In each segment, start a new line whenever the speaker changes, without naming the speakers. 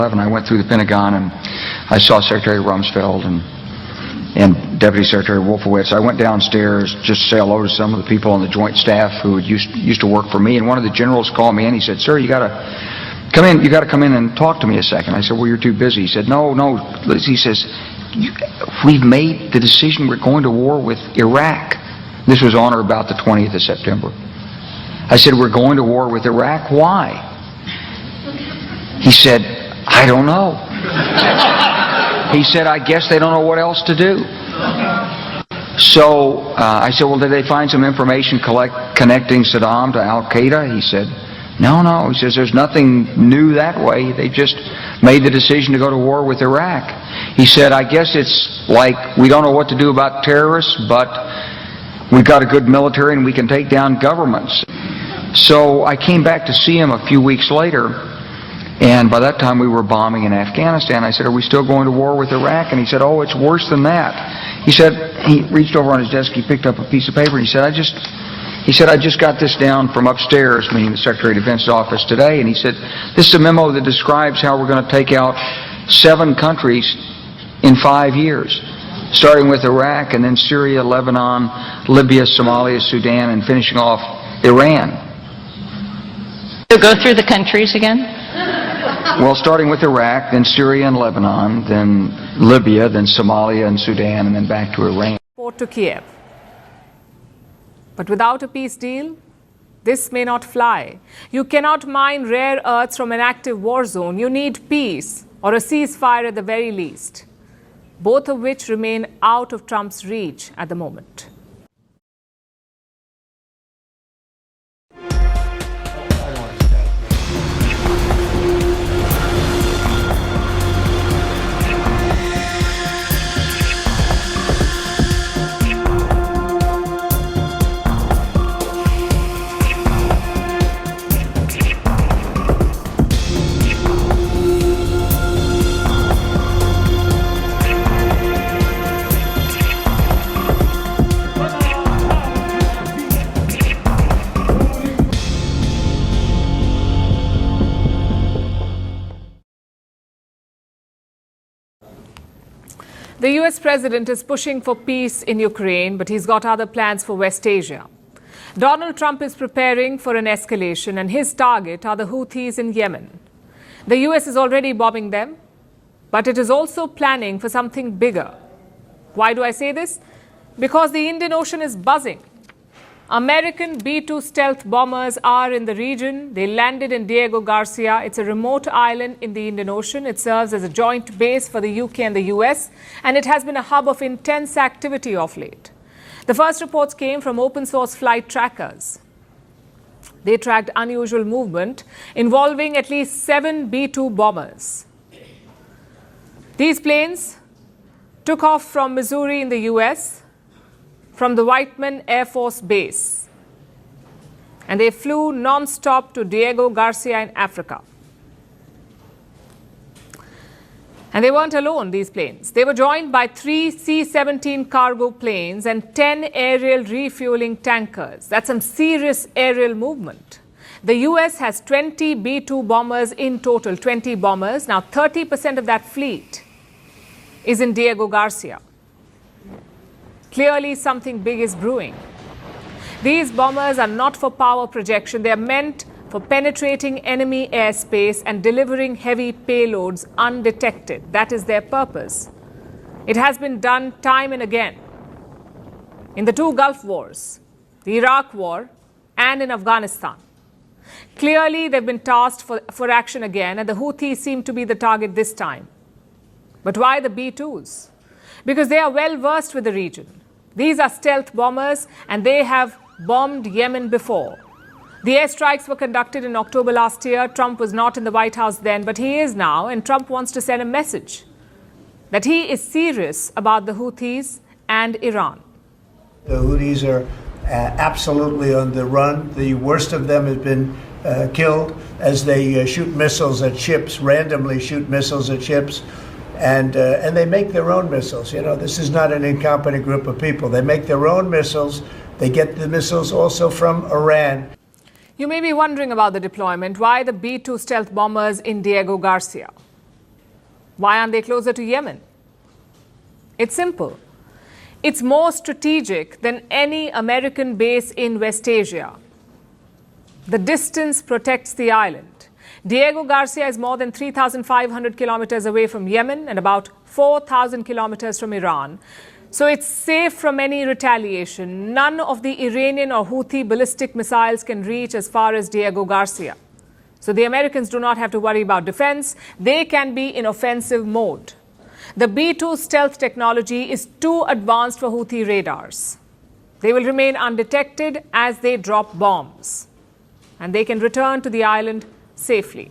I went through the Pentagon and I saw Secretary Rumsfeld and Deputy Secretary Wolfowitz. I went downstairs just to say hello to some of the people on the Joint Staff who used to work for me, and one of the generals called me and he said, "Sir, you got to come in. You got to come in and talk to me a second." I said, "Well, you're too busy." He said, "No." He says, "We've made the decision. We're going to war with Iraq." This was on or about the 20th of September. I said, "We're going to war with Iraq. Why?" He said, "I don't know." He said, "I guess they don't know what else to do." So I said, "Well, did they find some information connecting Saddam to Al-Qaeda?" He said, No. He says, "There's nothing new that way. They just made the decision to go to war with Iraq." He said, "I guess it's like we don't know what to do about terrorists, but we've got a good military and we can take down governments." So I came back to see him a few weeks later, and by that time we were bombing in Afghanistan. I said, "Are we still going to war with Iraq?" And he said, "Oh, it's worse than that." He said, he reached over on his desk, he picked up a piece of paper, and he said, I just got this down from upstairs," meaning the Secretary of Defense's office today, and he said, "This is a memo that describes how we're going to take out 7 countries in 5 years, starting with Iraq and then Syria, Lebanon, Libya, Somalia, Sudan, and finishing off Iran."
So go through the countries again?
Well, starting with Iraq, then Syria and Lebanon, then Libya, then Somalia and Sudan, and then back to Iran.
To Kiev. But without a peace deal, this may not fly. You cannot mine rare earths from an active war zone. You need peace or a ceasefire at the very least, both of which remain out of Trump's reach at the moment. The US president is pushing for peace in Ukraine, but he's got other plans for West Asia. Donald Trump is preparing for an escalation, and his target are the Houthis in Yemen. The US is already bombing them, but it is also planning for something bigger. Why do I say this? Because the Indian Ocean is buzzing. American B-2 stealth bombers are in the region. They landed in Diego Garcia. It's a remote island in the Indian Ocean. It serves as a joint base for the UK and the US, and it has been a hub of intense activity of late. The first reports came from open source flight trackers. They tracked unusual movement involving at least 7 B-2 bombers. These planes took off from Missouri in the US, from the Whiteman Air Force Base, and they flew non-stop to Diego Garcia in Africa. And they weren't alone, these planes. They were joined by 3 C-17 cargo planes and 10 aerial refueling tankers. That's some serious aerial movement. The US has 20 B-2 bombers in total, 20 bombers. Now 30% of that fleet is in Diego Garcia. Clearly, something big is brewing. These bombers are not for power projection. They are meant for penetrating enemy airspace and delivering heavy payloads undetected. That is their purpose. It has been done time and again. In the 2 Gulf Wars, the Iraq War, and in Afghanistan. Clearly, they've been tasked for action again, and the Houthis seem to be the target this time. But why the B-2s? Because they are well versed with the region. These are stealth bombers, and they have bombed Yemen before. The airstrikes were conducted in October last year. Trump was not in the White House then, but he is now, and Trump wants to send a message that he is serious about the Houthis and Iran.
The Houthis are absolutely on the run. The worst of them has been killed as they shoot missiles at ships, randomly shoot missiles at ships. And they make their own missiles. You know, this is not an incompetent group of people. They make their own missiles. They get the missiles also from Iran.
You may be wondering about the deployment. Why the B-2 stealth bombers in Diego Garcia? Why aren't they closer to Yemen? It's simple. It's more strategic than any American base in West Asia. The distance protects the island. Diego Garcia is more than 3,500 kilometers away from Yemen and about 4,000 kilometers from Iran. So it's safe from any retaliation. None of the Iranian or Houthi ballistic missiles can reach as far as Diego Garcia. So the Americans do not have to worry about defense. They can be in offensive mode. The B-2 stealth technology is too advanced for Houthi radars. They will remain undetected as they drop bombs. And they can return to the island safely.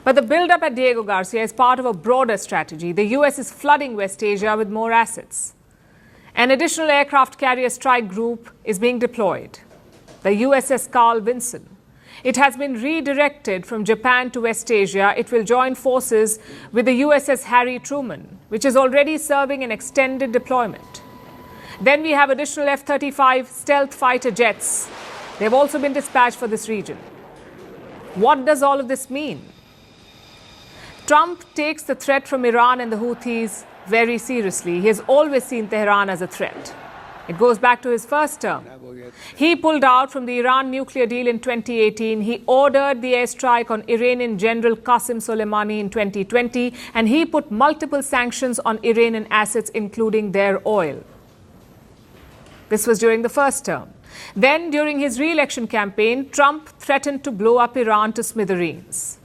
But the build-up at Diego Garcia is part of a broader strategy. The US is flooding West Asia with more assets. An additional aircraft carrier strike group is being deployed, the USS Carl Vinson. It has been redirected from Japan to West Asia. It will join forces with the USS Harry Truman, which is already serving an extended deployment. Then we have additional F-35 stealth fighter jets. They've also been dispatched for this region. What does all of this mean? Trump takes the threat from Iran and the Houthis very seriously. He has always seen Tehran as a threat. It goes back to his first term. He pulled out from the Iran nuclear deal in 2018. He ordered the airstrike on Iranian General Qasem Soleimani in 2020, and he put multiple sanctions on Iranian assets, including their oil. This was during the first term. Then, during his re-election campaign, Trump threatened to blow up Iran to smithereens.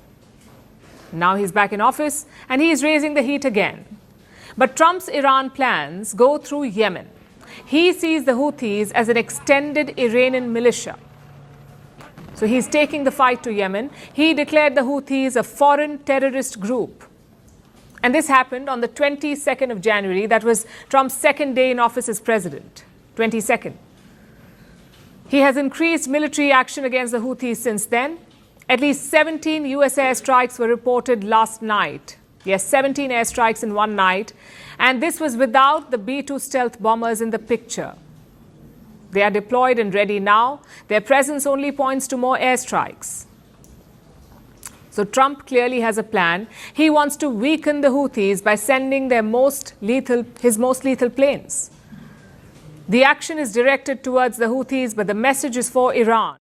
Now he's back in office, and he is raising the heat again. But Trump's Iran plans go through Yemen. He sees the Houthis as an extended Iranian militia. So he's taking the fight to Yemen. He declared the Houthis a foreign terrorist group. And this happened on the 22nd of January. That was Trump's second day in office as president. 22nd. He has increased military action against the Houthis since then. At least 17 US airstrikes were reported last night. Yes, 17 airstrikes in one night. And this was without the B-2 stealth bombers in the picture. They are deployed and ready now. Their presence only points to more airstrikes. So Trump clearly has a plan. He wants to weaken the Houthis by sending his most lethal planes. The action is directed towards the Houthis, but the message is for Iran.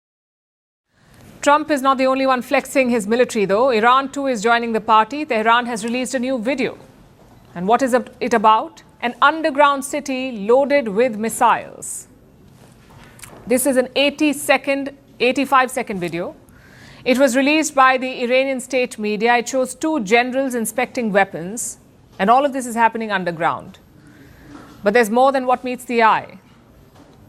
Trump is not the only one flexing his military, though. Iran, too, is joining the party. Tehran has released a new video. And what is it about? An underground city loaded with missiles. This is an 85-second video. It was released by the Iranian state media. It shows two generals inspecting weapons. And all of this is happening underground. But there's more than what meets the eye.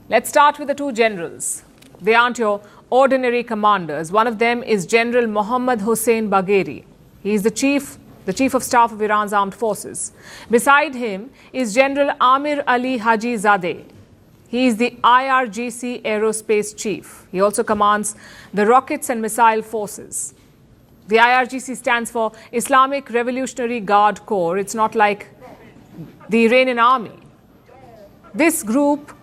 Let's start with the two generals. They aren't your ordinary commanders. One of them is General Mohammad Hossein Bagheri. He is the chief of staff of Iran's armed forces. Beside him is General Amir Ali Haji Zadeh. He is the IRGC aerospace chief. He also commands the rockets and missile forces. The IRGC stands for Islamic Revolutionary Guard Corps. It's not like the Iranian army. This group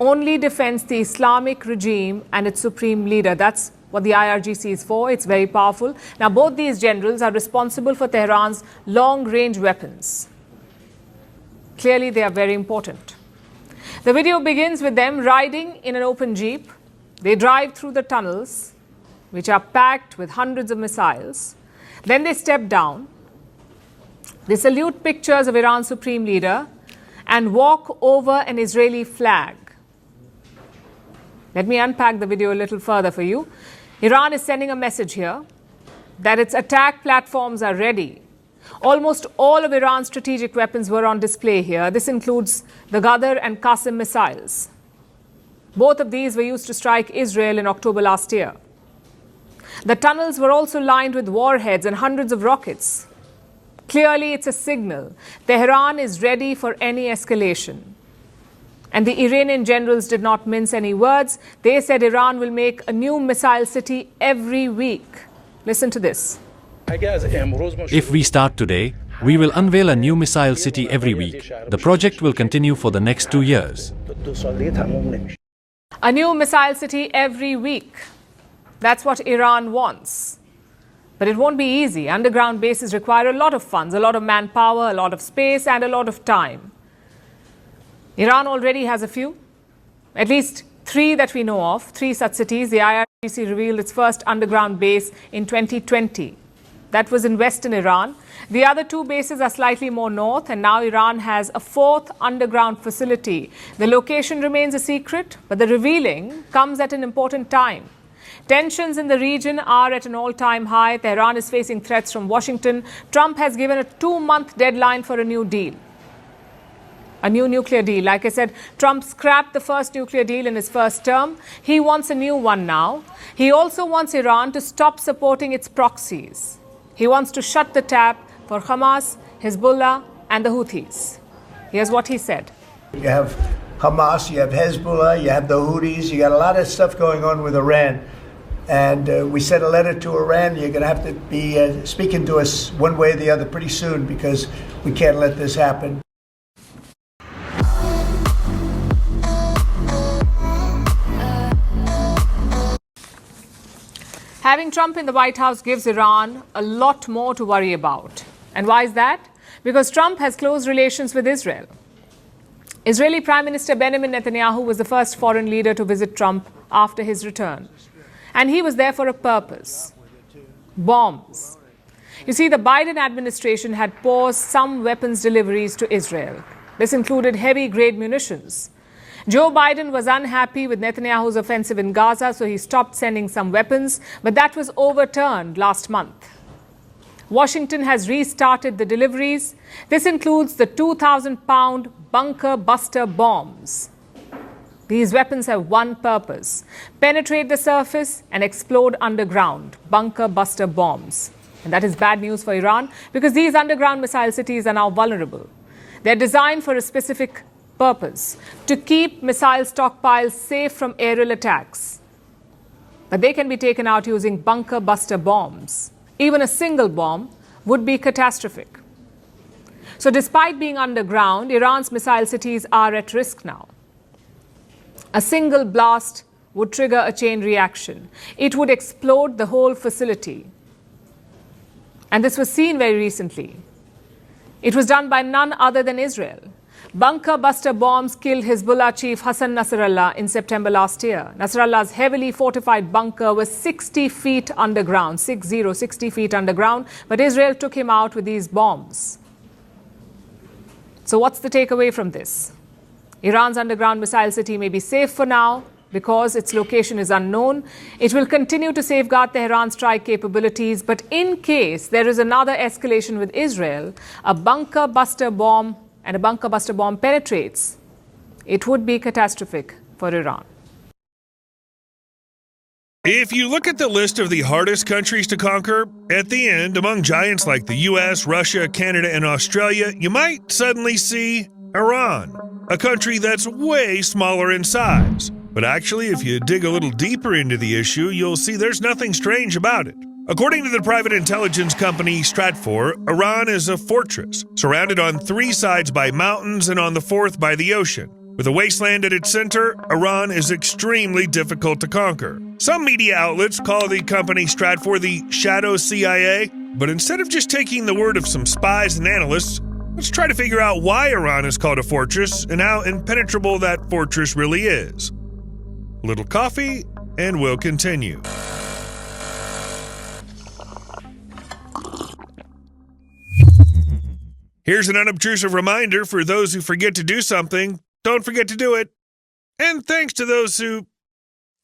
only defends the Islamic regime and its supreme leader. That's what the IRGC is for. It's very powerful. Now, both these generals are responsible for Tehran's long-range weapons. Clearly, they are very important. The video begins with them riding in an open jeep. They drive through the tunnels, which are packed with hundreds of missiles. Then they step down. They salute pictures of Iran's supreme leader and walk over an Israeli flag. Let me unpack the video a little further for you. Iran is sending a message here that its attack platforms are ready. Almost all of Iran's strategic weapons were on display here. This includes the Ghadar and Qasim missiles. Both of these were used to strike Israel in October last year. The tunnels were also lined with warheads and hundreds of rockets. Clearly, it's a signal. Tehran is ready for any escalation. And the Iranian generals did not mince any words. They said Iran will make a new missile city every week. Listen to this.
If we start today, we will unveil a new missile city every week. The project will continue for the next 2 years.
A new missile city every week. That's what Iran wants. But it won't be easy. Underground bases require a lot of funds, a lot of manpower, a lot of space, and a lot of time. Iran already has a few, at least 3 that we know of, 3 such cities. The IRGC revealed its first underground base in 2020. That was in western Iran. The other 2 bases are slightly more north, and now Iran has a 4th underground facility. The location remains a secret, but the revealing comes at an important time. Tensions in the region are at an all-time high. Tehran is facing threats from Washington. Trump has given a 2-month deadline for a new deal. A new nuclear deal. Like I said, Trump scrapped the first nuclear deal in his first term. He wants a new one now. He also wants Iran to stop supporting its proxies. He wants to shut the tap for Hamas, Hezbollah, and the Houthis. Here's what he said.
You have Hamas, you have Hezbollah, you have the Houthis, you got a lot of stuff going on with Iran. And we sent a letter to Iran. You're going to have to be speaking to us one way or the other pretty soon, because we can't let this happen.
Having Trump in the White House gives Iran a lot more to worry about. And why is that? Because Trump has close relations with Israel. Israeli Prime Minister Benjamin Netanyahu was the first foreign leader to visit Trump after his return. And he was there for a purpose: bombs. You see, the Biden administration had paused some weapons deliveries to Israel. This included heavy-grade munitions. Joe Biden was unhappy with Netanyahu's offensive in Gaza, so he stopped sending some weapons, but that was overturned last month. Washington has restarted the deliveries. This includes the 2,000-pound bunker buster bombs. These weapons have one purpose: penetrate the surface and explode underground. Bunker buster bombs. And that is bad news for Iran, because these underground missile cities are now vulnerable. They're designed for a specific purpose: to keep missile stockpiles safe from aerial attacks. But they can be taken out using bunker buster bombs. Even a single bomb would be catastrophic. So despite being underground, Iran's missile cities are at risk now. A single blast would trigger a chain reaction. It would explode the whole facility. And this was seen very recently. It was done by none other than Israel. Bunker buster bombs killed Hezbollah chief Hassan Nasrallah in September last year. Nasrallah's heavily fortified bunker was 60 feet underground, 60 feet underground, but Israel took him out with these bombs. So what's the takeaway from this? Iran's underground missile city may be safe for now because its location is unknown. It will continue to safeguard Tehran's strike capabilities, but in case there is another escalation with Israel, a bunker buster bomb penetrates, it would be catastrophic for Iran.
If you look at the list of the hardest countries to conquer, at the end, among giants like the US, Russia, Canada, and Australia, you might suddenly see Iran, a country that's way smaller in size. But actually, if you dig a little deeper into the issue, you'll see there's nothing strange about it. According to the private intelligence company Stratfor, Iran is a fortress, surrounded on 3 sides by mountains and on the 4th by the ocean. With a wasteland at its center, Iran is extremely difficult to conquer. Some media outlets call the company Stratfor the shadow CIA, but instead of just taking the word of some spies and analysts, let's try to figure out why Iran is called a fortress and how impenetrable that fortress really is. A little coffee, and we'll continue. Here's an unobtrusive reminder for those who forget to do something, don't forget to do it. And thanks to those who,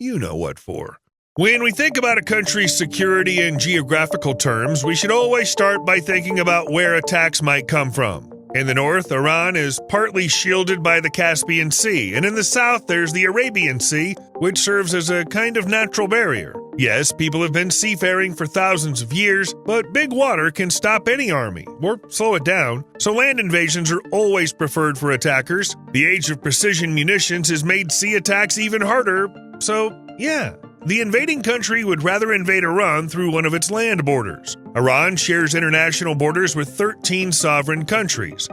you know what for. When we think about a country's security in geographical terms, we should always start by thinking about where attacks might come from. In the north, Iran is partly shielded by the Caspian Sea, and in the south there's the Arabian Sea, which serves as a kind of natural barrier. Yes, people have been seafaring for thousands of years, but big water can stop any army, or slow it down, so land invasions are always preferred for attackers. The age of precision munitions has made sea attacks even harder, so yeah. The invading country would rather invade Iran through one of its land borders. Iran shares international borders with 13 sovereign countries.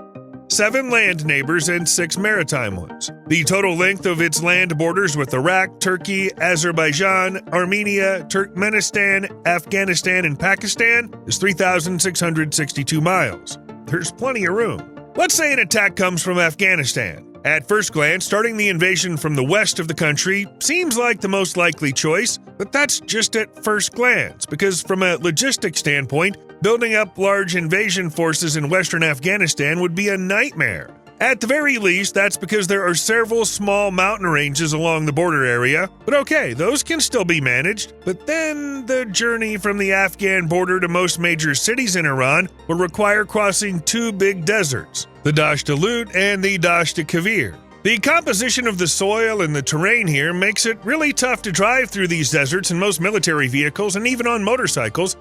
7 land neighbors, and 6 maritime ones. The total length of its land borders with Iraq, Turkey, Azerbaijan, Armenia, Turkmenistan, Afghanistan, and Pakistan is 3,662 miles. There's plenty of room. Let's say an attack comes from Afghanistan. At first glance, starting the invasion from the west of the country seems like the most likely choice, but that's just at first glance, because from a logistics standpoint, building up large invasion forces in western Afghanistan would be a nightmare. At the very least, that's because there are several small mountain ranges along the border area, but okay, those can still be managed. But then the journey from the Afghan border to most major cities in Iran would require crossing 2 big deserts, the Dasht Lut and the Dasht Kavir. The composition of the soil and the terrain here makes it really tough to drive through these deserts in most military vehicles and even on motorcycles,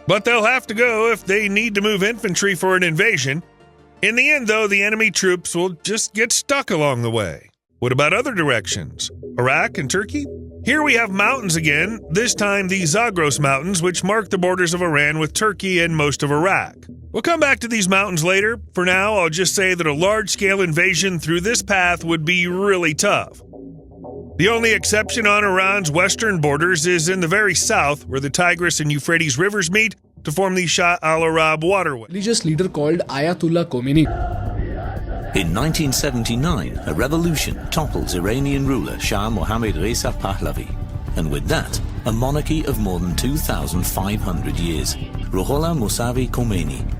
but they'll have to go if they need to move infantry for an invasion. In the end, though, the enemy troops will just get stuck along the way. What about other directions? Iraq and Turkey? Here we have mountains again, this time the Zagros Mountains, which mark the borders of Iran with Turkey and most of Iraq. We'll come back to these mountains later. For now, I'll just say that a large-scale invasion through this path would be really tough. The only exception on Iran's western borders is in the very south, where the Tigris and Euphrates rivers meet to form the Shah al-Arab waterway.
Religious leader called Ayatollah Khomeini.
In 1979, a revolution topples Iranian ruler Shah Mohammad Reza Pahlavi, and with that, a monarchy of more than 2,500 years, Ruhollah Mousavi Khomeini.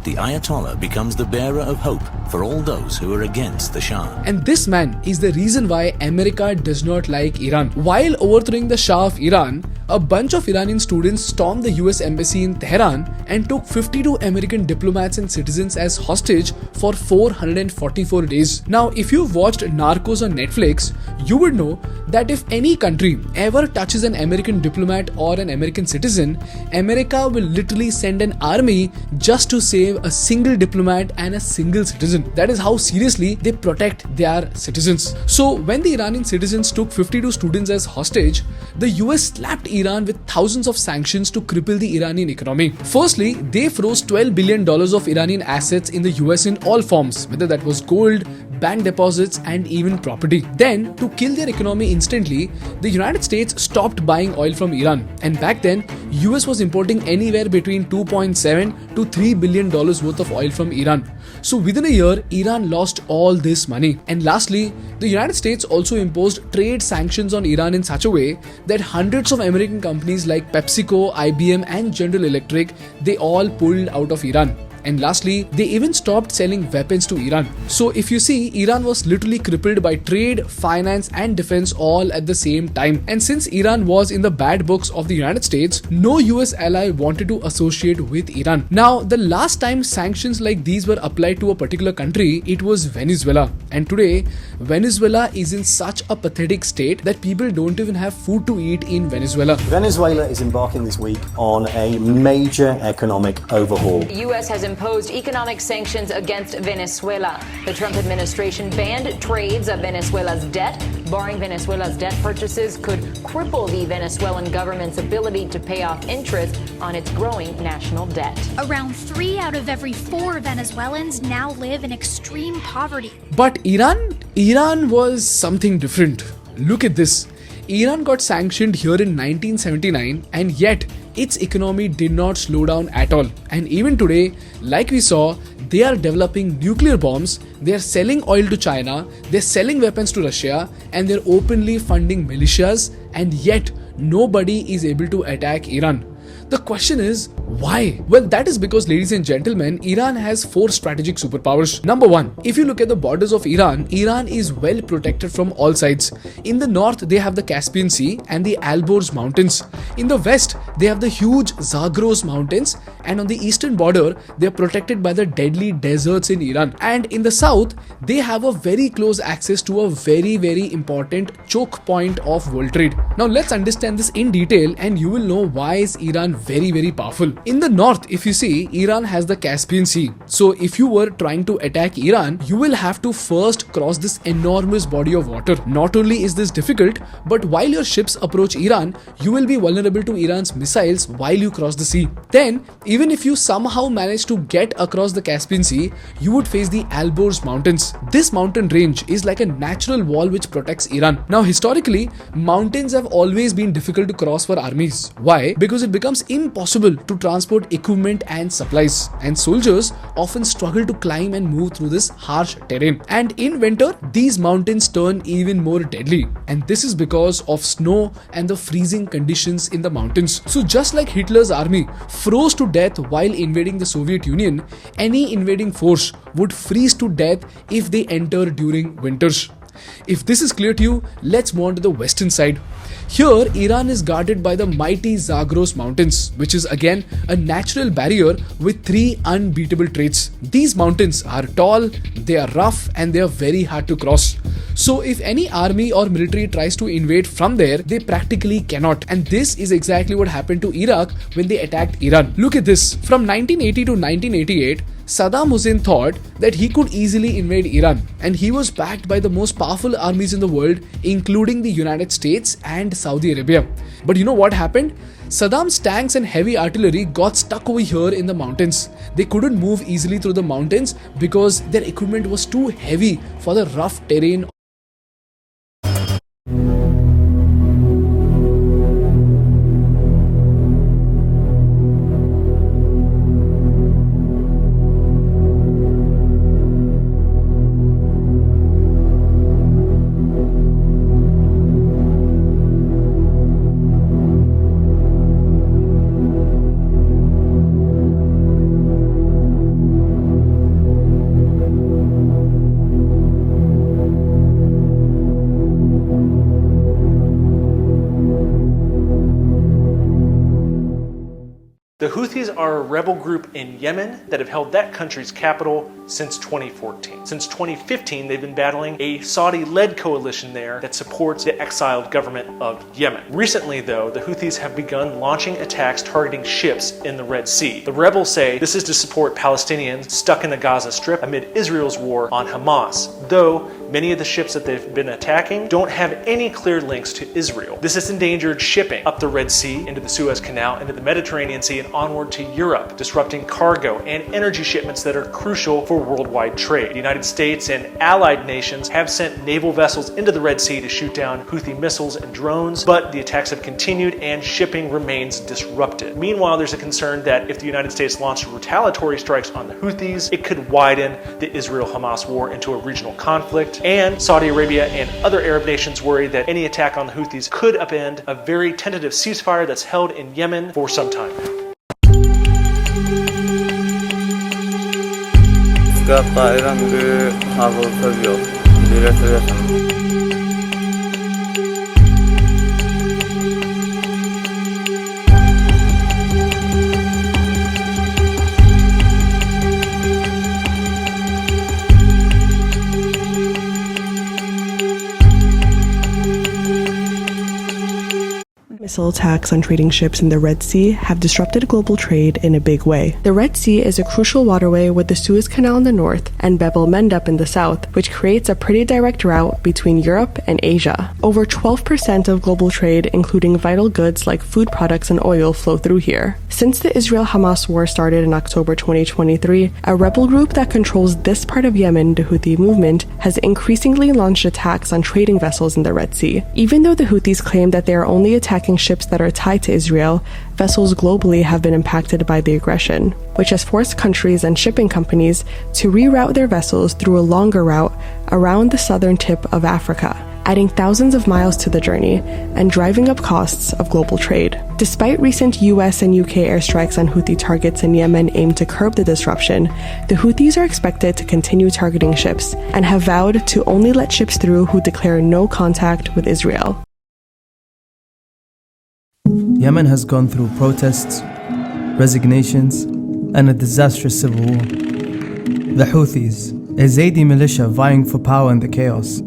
The Ayatollah becomes the bearer of hope for all those who are against the Shah.
And this man is the reason why America does not like Iran. While overthrowing the Shah of Iran, a bunch of Iranian students stormed the US embassy in Tehran and took 52 American diplomats and citizens as hostage for 444 days. Now, if you've watched Narcos on Netflix, you would know that if any country ever touches an American diplomat or an American citizen, America will literally send an army just to save a single diplomat and a single citizen. That is how seriously they protect their citizens. So when the Iranian citizens took 52 students as hostage, the US slapped Iran with thousands of sanctions to cripple the Iranian economy. Firstly, they froze $12 billion of Iranian assets in the US in all forms, whether that was gold, bank deposits, and even property. Then, to kill their economy instantly, the United States stopped buying oil from Iran. And back then, US was importing anywhere between $2.7 to $3 billion worth of oil from Iran. So within a year, Iran lost all this money. And lastly, the United States also imposed trade sanctions on Iran in such a way that hundreds of American companies like PepsiCo, IBM, and General Electric, they all pulled out of Iran. And lastly, they even stopped selling weapons to Iran. So if you see, Iran was literally crippled by trade, finance, and defense all at the same time. And since Iran was in the bad books of the United States, no US ally wanted to associate with Iran. Now, the last time sanctions like these were applied to a particular country, it was Venezuela. And today, Venezuela is in such a pathetic state that people don't even have food to eat in Venezuela.
Venezuela is embarking this week on a major economic overhaul.
The U.S. has imposed economic sanctions against Venezuela. The Trump administration banned trades of Venezuela's debt. Barring Venezuela's debt purchases could cripple the Venezuelan government's ability to pay off interest on its growing national debt.
Around 3 out of every 4 Venezuelans now live in extreme poverty.
But Iran was something different. Look at this. Iran got sanctioned here in 1979, and yet its economy did not slow down at all. And even today, like we saw, they are developing nuclear bombs, they are selling oil to China, they're selling weapons to Russia, and they're openly funding militias, and yet nobody is able to attack Iran. The question is, why? Well, that is because, ladies and gentlemen, Iran has 4 strategic superpowers. Number 1, if you look at the borders of Iran, Iran is well protected from all sides. In the north, they have the Caspian Sea and the Alborz Mountains. In the west, they have the huge Zagros Mountains, and on the eastern border, they are protected by the deadly deserts in Iran. And in the south, they have a very close access to a very important choke point of world trade. Now, let's understand this in detail, and you will know why is Iran very, very powerful. In the north, if you see, Iran has the Caspian Sea. So if you were trying to attack Iran, you will have to first cross this enormous body of water. Not only is this difficult, but while your ships approach Iran, you will be vulnerable to Iran's missiles while you cross the sea. Then, even if you somehow manage to get across the Caspian Sea, you would face the Alborz Mountains. This mountain range is like a natural wall which protects Iran. Now, historically, mountains have always been difficult to cross for armies. Why? Because it becomes impossible to transport equipment and supplies, and soldiers often struggle to climb and move through this harsh terrain. And in winter, these mountains turn even more deadly, and this is because of snow and the freezing conditions in the mountains. So just like Hitler's army froze to death while invading the Soviet Union, any invading force would freeze to death if they enter during winters. If this is clear to you, let's move on to the western side. Here, Iran is guarded by the mighty Zagros Mountains, which is again a natural barrier with 3 unbeatable traits. These mountains are tall, they are rough, and they are very hard to cross. So if any army or military tries to invade from there, they practically cannot. And this is exactly what happened to Iraq when they attacked Iran. Look at this. From 1980 to 1988, Saddam Hussein thought that he could easily invade Iran, and he was backed by the most powerful armies in the world, including the United States and Saudi Arabia. But you know what happened? Saddam's tanks and heavy artillery got stuck over here in the mountains. They couldn't move easily through the mountains because their equipment was too heavy for the rough terrain.
The Houthis are a rebel group in Yemen that have held that country's capital since 2014. Since 2015, they've been battling a Saudi-led coalition there that supports the exiled government of Yemen. Recently, though, the Houthis have begun launching attacks targeting ships in the Red Sea. The rebels say this is to support Palestinians stuck in the Gaza Strip amid Israel's war on Hamas, though many of the ships that they've been attacking don't have any clear links to Israel. This has endangered shipping up the Red Sea, into the Suez Canal, into the Mediterranean Sea, and onward to Europe, disrupting cargo and energy shipments that are crucial for worldwide trade. The United States and allied nations have sent naval vessels into the Red Sea to shoot down Houthi missiles and drones, but the attacks have continued and shipping remains disrupted. Meanwhile, there's a concern that if the United States launched retaliatory strikes on the Houthis, it could widen the Israel-Hamas war into a regional conflict, and Saudi Arabia and other Arab nations worry that any attack on the Houthis could upend a very tentative ceasefire that's held in Yemen for some time.
الطائرة بحافظ اليوم
Missile attacks on trading ships in the Red Sea have disrupted global trade in a big way. The Red Sea is a crucial waterway with the Suez Canal in the north and Bab el-Mandeb in the south, which creates a pretty direct route between Europe and Asia. Over 12% of global trade, including vital goods like food products and oil, flow through here. Since the Israel-Hamas war started in October 2023, a rebel group that controls this part of Yemen, the Houthi movement, has increasingly launched attacks on trading vessels in the Red Sea. Even though the Houthis claim that they are only attacking ships that are tied to Israel, vessels globally have been impacted by the aggression, which has forced countries and shipping companies to reroute their vessels through a longer route around the southern tip of Africa, adding thousands of miles to the journey and driving up costs of global trade. Despite recent US and UK airstrikes on Houthi targets in Yemen aimed to curb the disruption, the Houthis are expected to continue targeting ships and have vowed to only let ships through who declare no contact with Israel.
Yemen has gone through protests, resignations, and a disastrous civil war. The Houthis, a Zaidi militia vying for power in the chaos,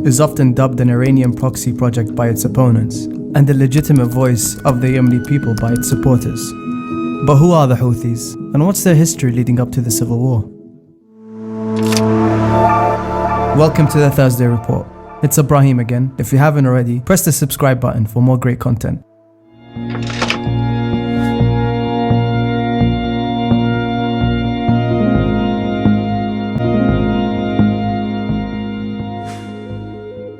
is often dubbed an Iranian proxy project by its opponents. and the legitimate voice of the Yemeni people by its supporters. But who are the Houthis, and what's their history leading up to the civil war? Welcome to the Thursday Report. It's Ibrahim again. If you haven't already, press the subscribe button for more great content.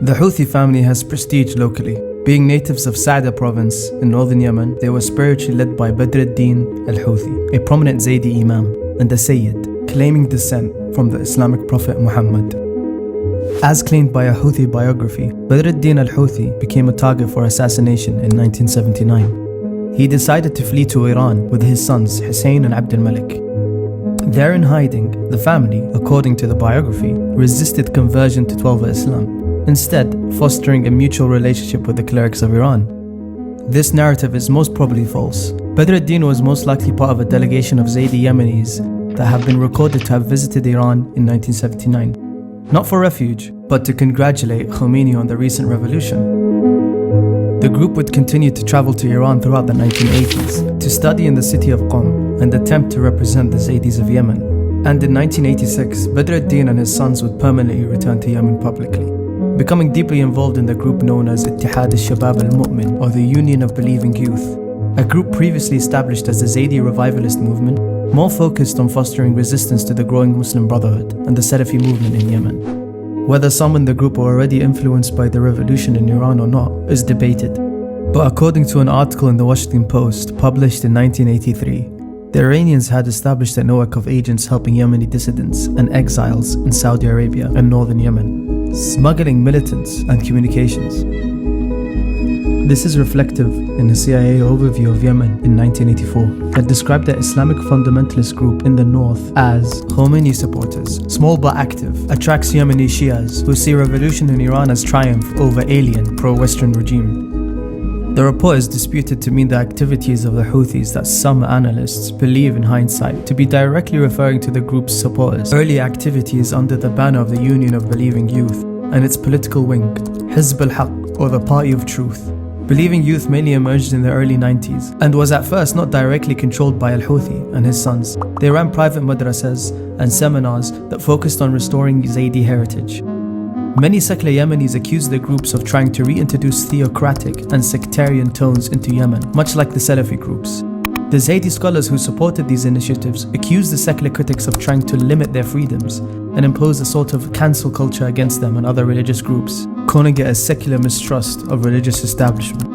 The Houthi family has prestige locally. Being natives of Sa'da province in northern Yemen, they were spiritually led by Badr al-Din al-Houthi, a prominent Zaydi imam and a Sayyid, claiming descent from the Islamic prophet Muhammad. As claimed by a Houthi biography, Badr al-Din al-Houthi became a target for assassination in 1979. He decided to flee to Iran with his sons Hussein and Abd al-Malik. There in hiding, the family, according to the biography, resisted conversion to Twelver Islam, instead fostering a mutual relationship with the clerics of Iran. This narrative is most probably false. Badr al-Din was most likely part of a delegation of Zaydi Yemenis that have been recorded to have visited Iran in 1979. Not for refuge, but to congratulate Khomeini on the recent revolution. The group would continue to travel to Iran throughout the 1980s to study in the city of Qom and attempt to represent the Zaydis of Yemen. And in 1986, Badr al-Din and his sons would permanently return to Yemen publicly, becoming deeply involved in the group known as Ittihad al-Shabab al-Mu'min, or the Union of Believing Youth, a group previously established as the Zaydi revivalist movement, more focused on fostering resistance to the growing Muslim Brotherhood and the Salafi movement in Yemen. Whether some in the group were already influenced by the revolution in Iran or not is debated. But according to an article in the Washington Post published in 1983, the Iranians had established a network of agents helping Yemeni dissidents and exiles in Saudi Arabia and northern Yemen, smuggling militants and communications. This is reflective in the CIA overview of Yemen in 1984 that described the Islamic fundamentalist group in the north as Khomeini supporters, small but active, attracts Yemeni Shias who see revolution in Iran as triumph over alien pro-Western regime. The report is disputed to mean the activities of the Houthis that some analysts believe in hindsight to be directly referring to the group's supporters' early activities under the banner of the Union of Believing Youth and its political wing, Hizb al-Haq, or the Party of Truth. Believing Youth mainly emerged in the early 90s and was at first not directly controlled by al-Houthi and his sons. They ran private madrasas and seminars that focused on restoring Zaydi heritage. Many secular Yemenis accused the groups of trying to reintroduce theocratic and sectarian tones into Yemen, much like the Salafi groups. The Zaydi scholars who supported these initiatives accused the secular critics of trying to limit their freedoms and impose a sort of cancel culture against them and other religious groups, calling it a secular mistrust of religious establishment.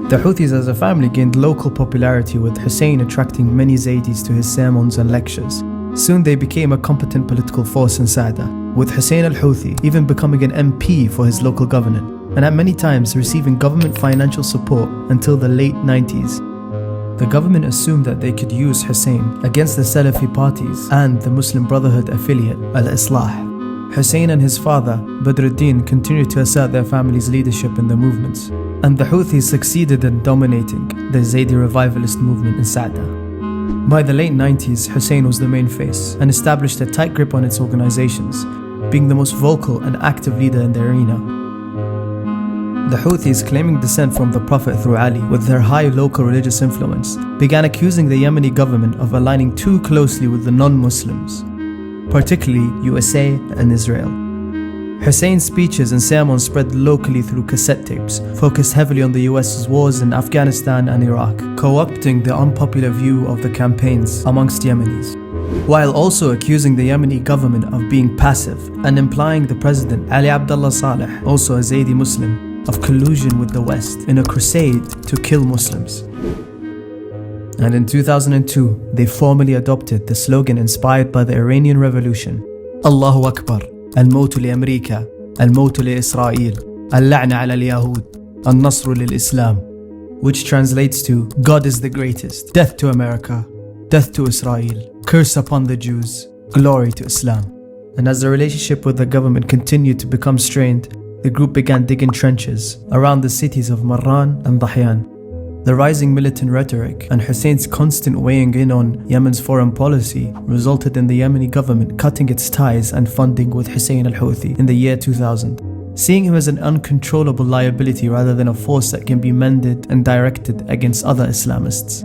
The Houthis as a family gained local popularity, with Hussein attracting many Zaydis to his sermons and lectures. Soon they became a competent political force in Sa'da, with Hussein al-Houthi even becoming an MP for his local government, and at many times receiving government financial support until the late 90s. The government assumed that they could use Hussein against the Salafi parties and the Muslim Brotherhood affiliate Al-Islah. Hussein and his father, Badr al-Din, continued to assert their family's leadership in the movements, and the Houthis succeeded in dominating the Zaydi revivalist movement in Sa'da. By the late 90s, Hussein was the main face and established a tight grip on its organizations, being the most vocal and active leader in the arena. The Houthis, claiming descent from the Prophet through Ali with their high local religious influence, began accusing the Yemeni government of aligning too closely with the non-Muslims, particularly USA and Israel. Hussein's speeches and sermons spread locally through cassette tapes, focused heavily on the US's wars in Afghanistan and Iraq, co-opting the unpopular view of the campaigns amongst Yemenis, while also accusing the Yemeni government of being passive and implying the president, Ali Abdullah Saleh, also a Zaydi Muslim, of collusion with the West in a crusade to kill Muslims. And in 2002, they formally adopted the slogan inspired by the Iranian Revolution: Allahu Akbar, Al-Mawtu li-Amrika, Al-Mawtu li-Israel, Al-La'na ala al-Yahud, Al-Nasru lil-Islam, which translates to God is the greatest, death to America, death to Israel, curse upon the Jews, glory to Islam. And as the relationship with the government continued to become strained, the group began digging trenches around the cities of Marran and Dahyan. The rising militant rhetoric and Hussein's constant weighing in on Yemen's foreign policy resulted in the Yemeni government cutting its ties and funding with Hussein al-Houthi in the year 2000. seeing him as an uncontrollable liability rather than a force that can be mended and directed against other Islamists.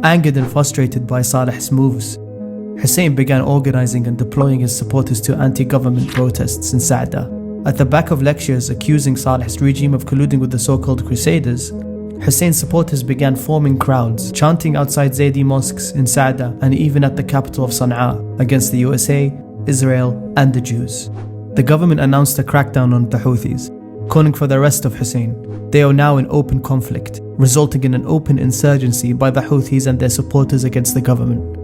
Angered and frustrated by Saleh's moves, Hussein began organizing and deploying his supporters to anti-government protests in Sa'da. At the back of lectures accusing Saleh's regime of colluding with the so-called Crusaders, Hussein's supporters began forming crowds, chanting outside Zaydi mosques in Sa'da and even at the capital of Sana'a against the USA, Israel and the Jews. The government announced a crackdown on the Houthis, calling for the arrest of Hussein. They are now in open conflict, resulting in an open insurgency by the Houthis and their supporters against the government.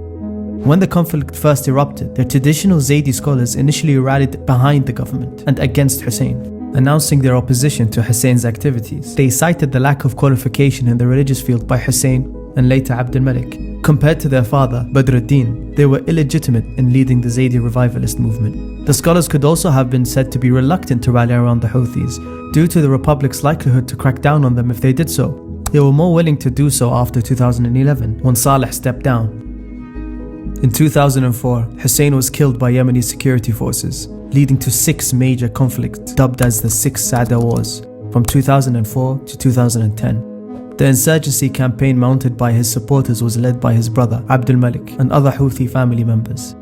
When the conflict first erupted, the traditional Zaydi scholars initially rallied behind the government and against Hussein, announcing their opposition to Hussein's activities. They cited the lack of qualification in the religious field by Hussein and later Abd al-Malik. Compared to their father, Badr ad-Din, they were illegitimate in leading the Zaydi revivalist movement. The scholars could also have been said to be reluctant to rally around the Houthis due to the Republic's likelihood to crack down on them if they did so. They were more willing to do so after 2011, when Saleh stepped down. In 2004, Hussein was killed by Yemeni security forces, leading to 6 major conflicts dubbed as the 6 Sa'da Wars from 2004 to 2010. The insurgency campaign mounted by his supporters was led by his brother Abd al-Malik and other Houthi family members.